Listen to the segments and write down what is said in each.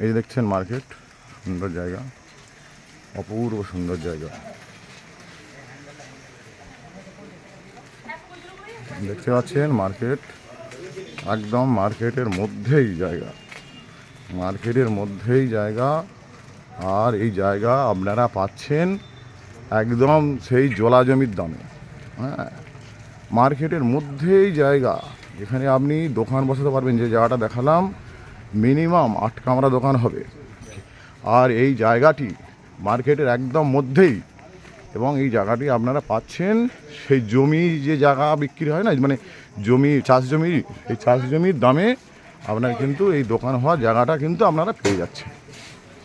এই যে দেখছেন মার্কেট, সুন্দর জায়গা, অপূর্ব সুন্দর জায়গা। দেখতে পাচ্ছেন মার্কেট, একদম মার্কেটের মধ্যেই জায়গা, মার্কেটের মধ্যেই জায়গা। আর এই জায়গা আপনারা পাচ্ছেন একদম সেই জলা জমির দামে। হ্যাঁ, মার্কেটের মধ্যেই জায়গা, যেখানে আপনি দোকান বসাতে পারবেন। যে জায়গাটা দেখালাম মিনিমাম 8 কামরা দোকান হবে। আর এই জায়গাটি মার্কেটের একদম মধ্যেই, এবং এই জায়গাটি আপনারা পাচ্ছেন সেই জমি, যে জায়গা বিক্রি হয় না, মানে জমি, চাষ জমি, এই চাষ জমির দামে আপনার কিন্তু এই দোকান হওয়ার জায়গাটা কিন্তু আপনারা পেয়ে যাচ্ছেন।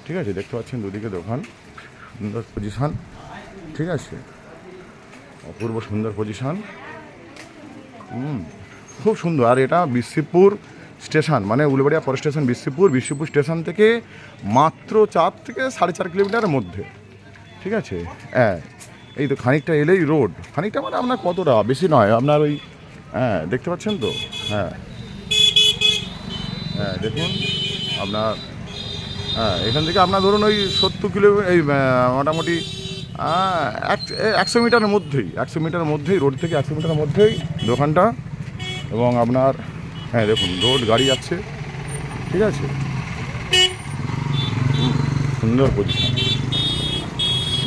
ঠিক আছে, দেখতে পাচ্ছেন দুদিকে দোকান, সুন্দর পজিশান। ঠিক আছে, অপূর্ব সুন্দর পজিশান, খুব সুন্দর। আর এটা বিশ্বপুর স্টেশন, মানে Uluberia forest station Bishwapur station থেকে মাত্র 4 থেকে 4.5 কিলোমিটারের মধ্যে। ঠিক আছে, হ্যাঁ, এই তো খানিকটা এলেই রোড, খানিকটা মানে আপনার কতটা বেশি নয়, আপনার ওই, হ্যাঁ দেখতে পাচ্ছেন তো, হ্যাঁ হ্যাঁ দেখুন আপনার, হ্যাঁ এখান থেকে আপনার ধরুন ওই 70 কিলো, এই মোটামুটি 100 মিটারের মধ্যেই, 100 মিটারের মধ্যেই, রোড থেকে 100 মিটারের মধ্যেই দোকানটা। এবং আপনার, হ্যাঁ দেখুন রোড, গাড়ি যাচ্ছে। ঠিক আছে, সুন্দর পজিশন,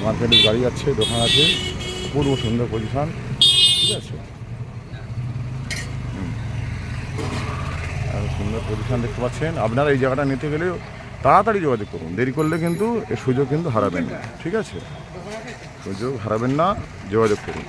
মার্কেটের গাড়ি যাচ্ছে, দোকান আছে, অপূর্ব সুন্দর পজিশন। ঠিক আছে, সুন্দর পজিশন দেখতে পাচ্ছেন। আপনারা এই জায়গাটা নিতে গেলেও তাড়াতাড়ি যোগাযোগ করুন, দেরি করলে কিন্তু এর সুযোগ কিন্তু হারাবেন না। ঠিক আছে, সুযোগ হারাবেন না, যোগাযোগ করুন।